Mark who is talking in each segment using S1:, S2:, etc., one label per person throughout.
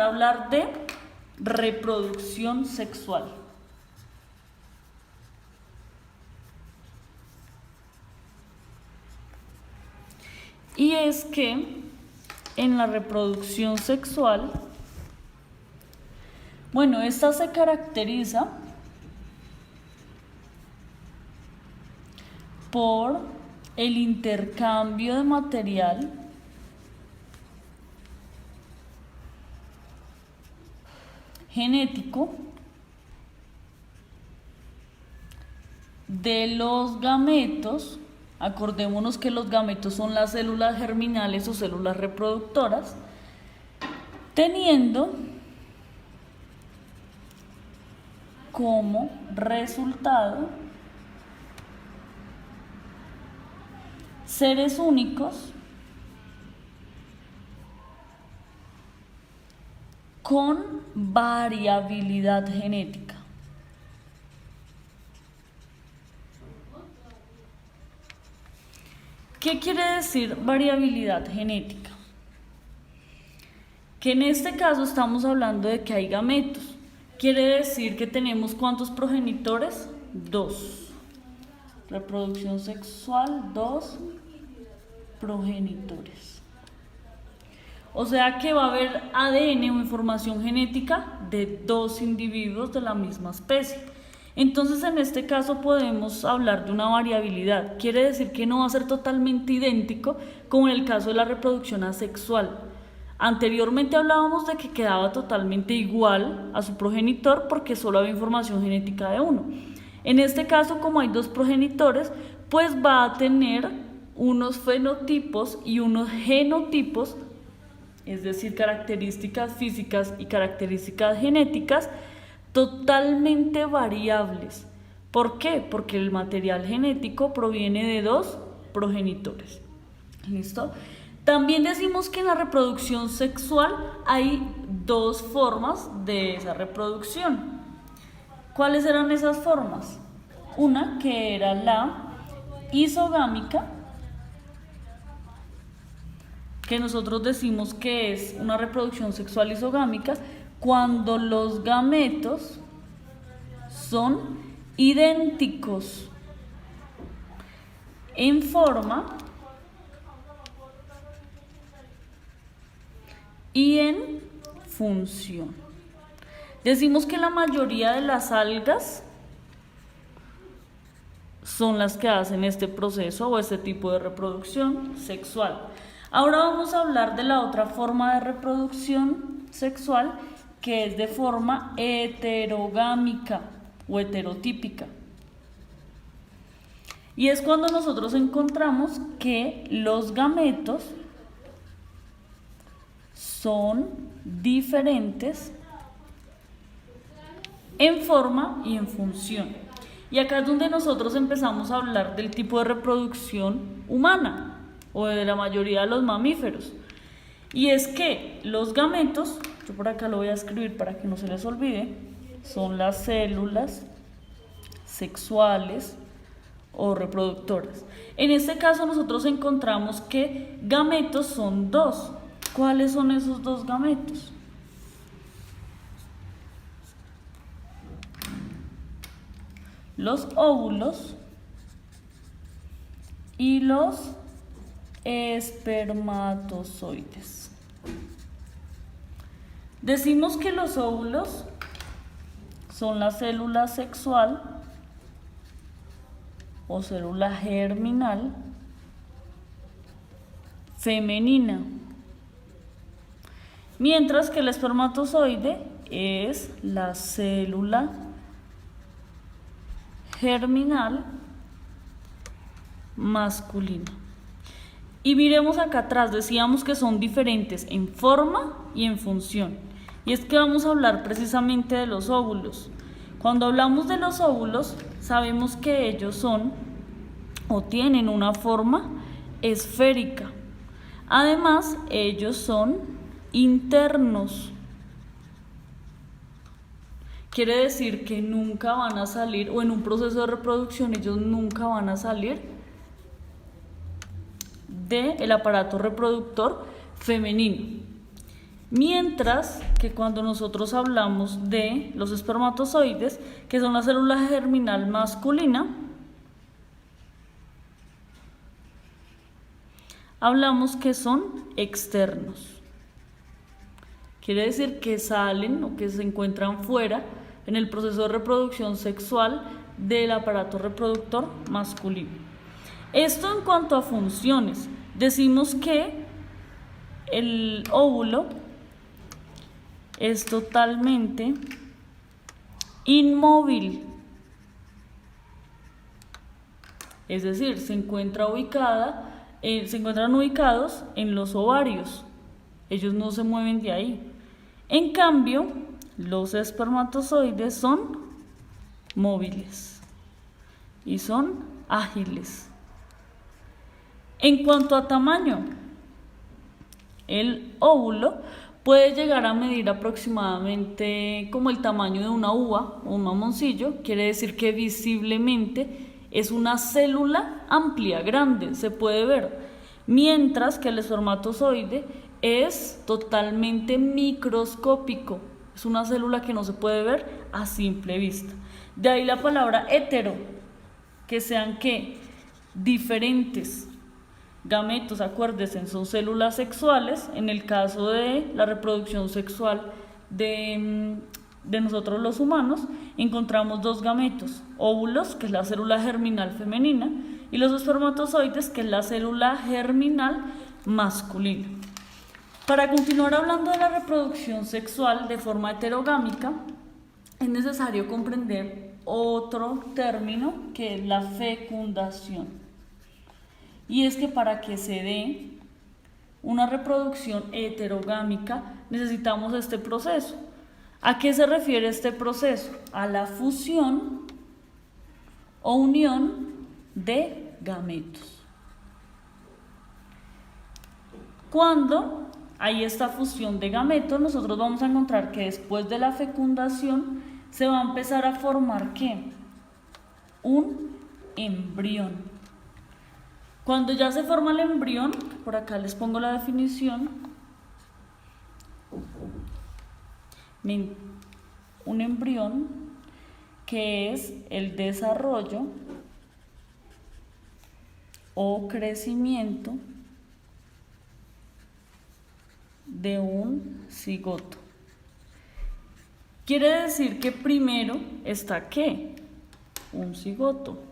S1: hablar de reproducción sexual. Y es que en la reproducción sexual, bueno, esta se caracteriza por el intercambio de material genético de los gametos. Acordémonos que los gametos son las células germinales o células reproductoras, teniendo como resultado seres únicos con variabilidad genética. ¿Qué quiere decir variabilidad genética? Que en este caso estamos hablando de que hay gametos. Quiere decir que tenemos ¿cuántos progenitores? 2. Reproducción sexual, 2 progenitores. O sea que va a haber ADN o información genética de 2 individuos de la misma especie. Entonces, en este caso podemos hablar de una variabilidad. Quiere decir que no va a ser totalmente idéntico como en el caso de la reproducción asexual. Anteriormente hablábamos de que quedaba totalmente igual a su progenitor porque solo había información genética de uno. En este caso, como hay 2 progenitores, pues va a tener unos fenotipos y unos genotipos, es decir, características físicas y características genéticas totalmente variables. ¿Por qué? Porque el material genético proviene de 2 progenitores. ¿Listo? También decimos que en la reproducción sexual hay 2 formas de esa reproducción. ¿Cuáles eran esas formas? Una que era la isogámica, que nosotros decimos que es una reproducción sexual isogámica cuando los gametos son idénticos en forma y en función. Decimos que la mayoría de las algas son las que hacen este proceso o este tipo de reproducción sexual. Ahora vamos a hablar de la otra forma de reproducción sexual, que es de forma heterogámica o heterotípica. Y es cuando nosotros encontramos que los gametos son diferentes en forma y en función. Y acá es donde nosotros empezamos a hablar del tipo de reproducción humana o de la mayoría de los mamíferos. Y es que los gametos, yo por acá lo voy a escribir para que no se les olvide, son las células sexuales o reproductoras. En este caso nosotros encontramos que gametos son 2. ¿Cuáles son esos 2 gametos? Los óvulos y los espermatozoides. Decimos que los óvulos son la célula sexual o célula germinal femenina, mientras que el espermatozoide es la célula germinal masculina. Y miremos acá atrás, decíamos que son diferentes en forma y en función. Y es que vamos a hablar precisamente de los óvulos. Cuando hablamos de los óvulos, sabemos que ellos son o tienen una forma esférica. Además, ellos son internos. Quiere decir que nunca van a salir, o en un proceso de reproducción ellos nunca van a salir del aparato reproductor femenino. Mientras que cuando nosotros hablamos de los espermatozoides, que son la célula germinal masculina, hablamos que son externos. Quiere decir que salen o que se encuentran fuera en el proceso de reproducción sexual del aparato reproductor masculino. Esto en cuanto a funciones. Decimos que el óvulo es totalmente inmóvil, es decir, se encuentran ubicados en los ovarios, ellos no se mueven de ahí. En cambio, los espermatozoides son móviles y son ágiles. En cuanto a tamaño, el óvulo puede llegar a medir aproximadamente como el tamaño de una uva o un mamoncillo, quiere decir que visiblemente es una célula amplia, grande, se puede ver, mientras que el espermatozoide es totalmente microscópico, es una célula que no se puede ver a simple vista. De ahí la palabra hetero, que sean ¿qué? Diferentes. Gametos, acuérdense, son células sexuales. En el caso de la reproducción sexual de nosotros los humanos, encontramos dos gametos: óvulos, que es la célula germinal femenina, y los espermatozoides, que es la célula germinal masculina. Para continuar hablando de la reproducción sexual de forma heterogámica, es necesario comprender otro término, que es la fecundación. Y es que para que se dé una reproducción heterogámica necesitamos este proceso. ¿A qué se refiere este proceso? A la fusión o unión de gametos. Cuando hay esta fusión de gametos, nosotros vamos a encontrar que después de la fecundación se va a empezar a formar ¿qué? Un embrión. Cuando ya se forma el embrión, por acá les pongo la definición, un embrión que es el desarrollo o crecimiento de un cigoto. Quiere decir que primero está ¿qué? Un cigoto.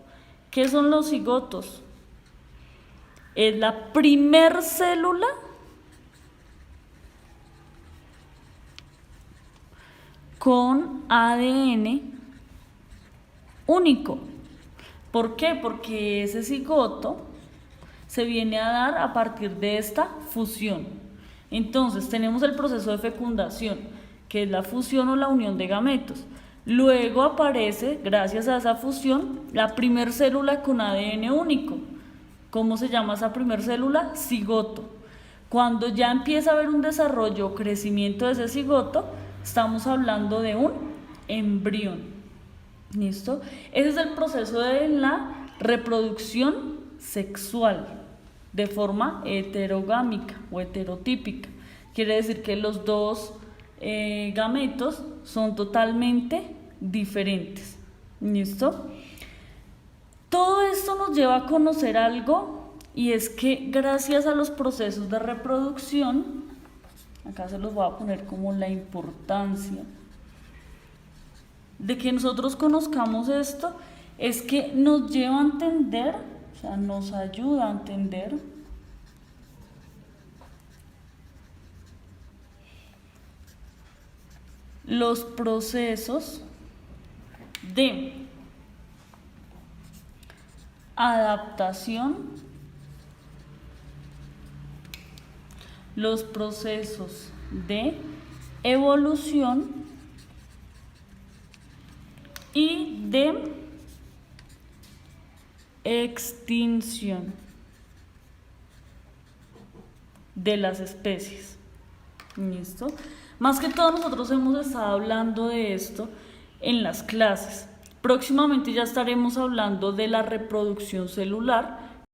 S1: ¿Qué son los cigotos? Es la primer célula con ADN único. ¿Por qué? Porque ese cigoto se viene a dar a partir de esta fusión. Entonces tenemos el proceso de fecundación, que es la fusión o la unión de gametos. Luego aparece, gracias a esa fusión, la primer célula con ADN único. ¿Cómo se llama esa primer célula? Cigoto. Cuando ya empieza a haber un desarrollo o crecimiento de ese cigoto, estamos hablando de un embrión. ¿Listo? Ese es el proceso de la reproducción sexual de forma heterogámica o heterotípica. Quiere decir que los dos gametos son totalmente diferentes. ¿Listo? Todo esto nos lleva a conocer algo, y es que gracias a los procesos de reproducción, acá se los voy a poner como la importancia de que nosotros conozcamos esto, es que nos lleva a entender, o sea, nos ayuda a entender los procesos de adaptación, los procesos de evolución y de extinción de las especies. ¿Listo? Más que todo nosotros hemos estado hablando de esto en las clases. Próximamente ya estaremos hablando de la reproducción celular,